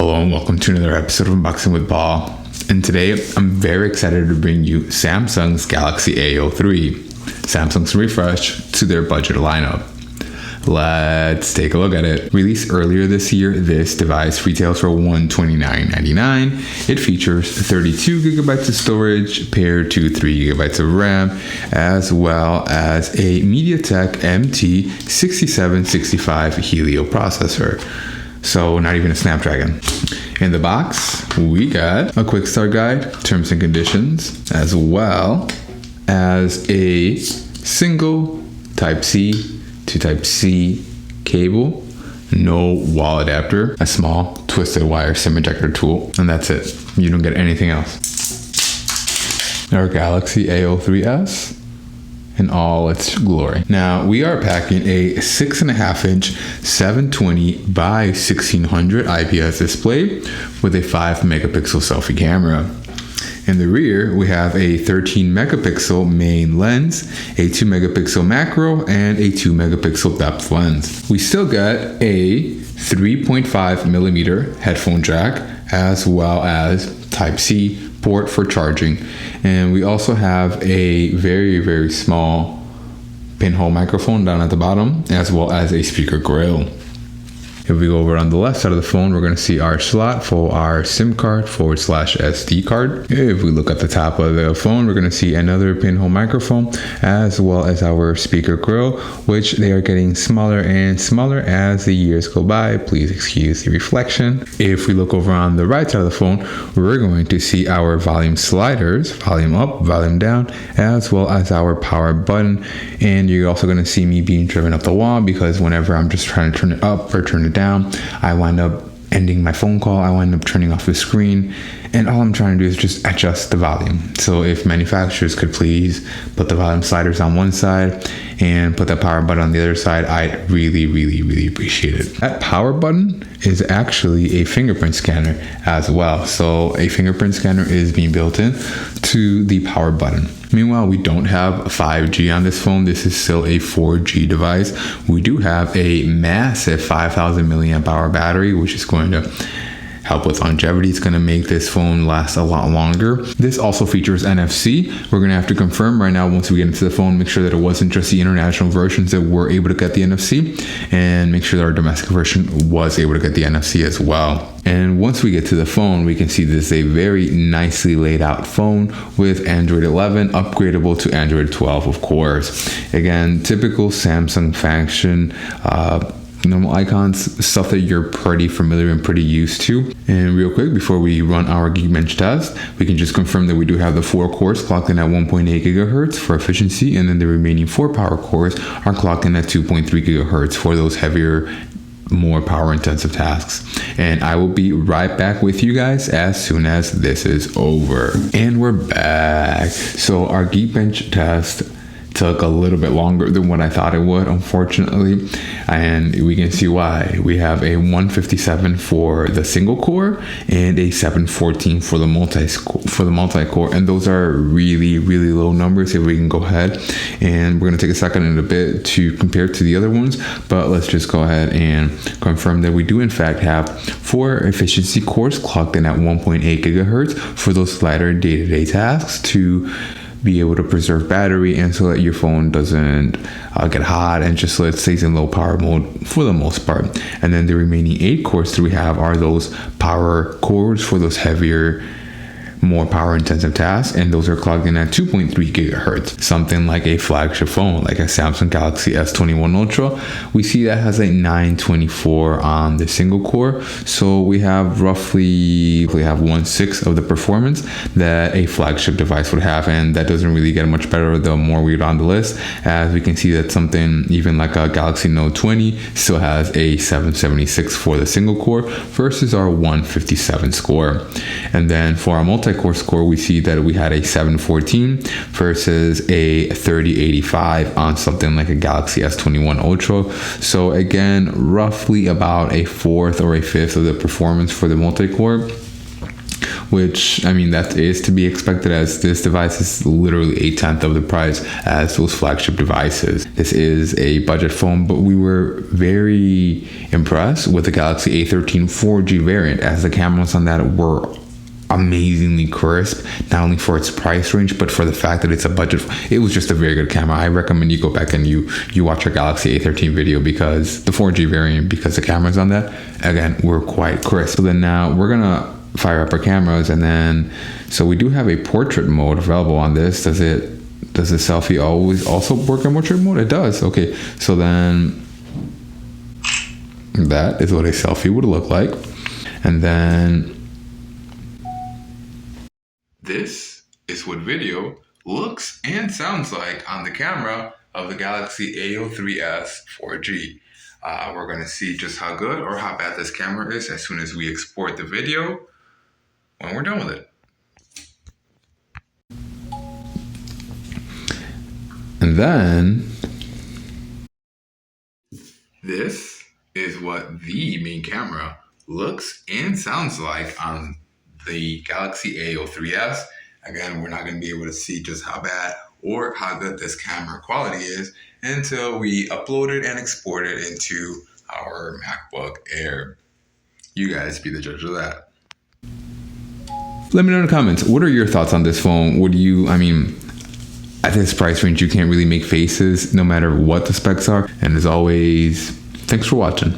Hello and welcome to another episode of Unboxing with Paul. And today I'm very excited to bring you Samsung's Galaxy A03, Samsung's refresh to their budget lineup. Let's take a look at it. Released earlier this year, this device retails for $129.99. It features 32 gigabytes of storage paired to 3 gigabytes of RAM, as well as a MediaTek MT6765 Helio processor. So not even a Snapdragon. In the box, we got a quick start guide, terms and conditions, as well as a single Type-C to Type-C cable, no wall adapter, a small twisted wire SIM ejector tool, and that's it. You don't get anything else. Our Galaxy A03S in all its glory. Now we are packing a 6.5-inch 720 by 1600 IPS display with a 5 megapixel selfie camera. In the rear, we have a 13 megapixel main lens, a 2 megapixel macro, and a 2 megapixel depth lens. We still got a 3.5 millimeter headphone jack, as well as Type-C port for charging. And we also have a very small pinhole microphone down at the bottom, as well as a speaker grill. If we go over on the left side of the phone, we're going to see our slot for our SIM card / SD card. If we look at the top of the phone, we're going to see another pinhole microphone, as well as our speaker grill, which they are getting smaller and smaller as the years go by. Please excuse the reflection. If we look over on the right side of the phone, we're going to see our volume sliders, volume up, volume down, as well as our power button. And you're also going to see me being driven up the wall, because whenever I'm just trying to turn it up or turn it down, I wind up ending my phone call, I wind up turning off the screen, and all I'm trying to do is just adjust the volume. So if manufacturers could please put the volume sliders on one side and put the power button on the other side, I'd really appreciate it. That power button is actually a fingerprint scanner as well. So a fingerprint scanner is being built in to the power button. Meanwhile, we don't have 5G on this phone. This is still a 4G device. We do have a massive 5,000 milliamp hour battery, which is going to help with longevity. It's going to make this phone last a lot longer. This also features NFC. We're going to have to confirm right now once we get into the phone, make sure that it wasn't just the international versions that were able to get the NFC, and make sure that our domestic version was able to get the NFC as well. And once we get to the phone, we can see this is a very nicely laid out phone with Android 11, upgradable to Android 12, of course. Again, typical Samsung fashion, normal icons, stuff that you're pretty familiar and pretty used to. And real quick, before we run our Geekbench test, we can just confirm that we do have the 4 cores clocked in at 1.8 gigahertz for efficiency, and then the remaining 4 power cores are clocked in at 2.3 gigahertz for those heavier, more power intensive tasks. And I will be right back with you guys as soon as this is over. And we're back. So our Geekbench test took a little bit longer than what I thought it would, unfortunately, and we can see why. We have a 157 for the single core and a 714 for the multi-core, and those are really low numbers. If we can go ahead, and we're going to take a second in a bit to compare to the other ones, but let's just go ahead and confirm that we do in fact have 4 efficiency cores clocked in at 1.8 gigahertz for those lighter day-to-day tasks to be able to preserve battery, and so that your phone doesn't get hot, and just so it stays in low power mode for the most part. And then the remaining 8 cores that we have are those power cores for those heavier, more power intensive tasks, and those are clocked in at 2.3 gigahertz. Something like a flagship phone like a Samsung Galaxy S21 Ultra, we see that has a 924 on the single core, so we have roughly 1/6 of the performance that a flagship device would have, and that doesn't really get much better the more we go down the list, as we can see that something even like a Galaxy Note 20 still has a 776 for the single core versus our 157 score. And then for our multi-core score, we see that we had a 714 versus a 3085 on something like a Galaxy S21 Ultra. So again, roughly about a 4th or a 5th of the performance for the multi-core. which, I mean, that is to be expected, as this device is literally a tenth of the price as those flagship devices. This is a budget phone, but we were very impressed with the Galaxy A13 4G variant, as the cameras on that were amazingly crisp, not only for its price range, but for the fact that it's a budget. It was just a very good camera. I recommend you go back and you watch our Galaxy A13 video, because the 4G variant, because the cameras on that, again, were quite crisp. So then now we're gonna fire up our cameras, and then, so we do have a portrait mode available on this. Does the selfie always also work in portrait mode? It does. Okay, so then that is what a selfie would look like. And then this is what video looks and sounds like on the camera of the Galaxy A03S 4G. We're going to see just how good or how bad this camera is as soon as we export the video when we're done with it. And then this is what the main camera looks and sounds like on the Galaxy A03S. Again, we're not going to be able to see just how bad or how good this camera quality is until we upload it and export it into our MacBook Air. You guys be the judge of that. Let me know in the comments, what are your thoughts on this phone? Would you, I mean, at this price range, you can't really make faces no matter what the specs are. And as always, thanks for watching.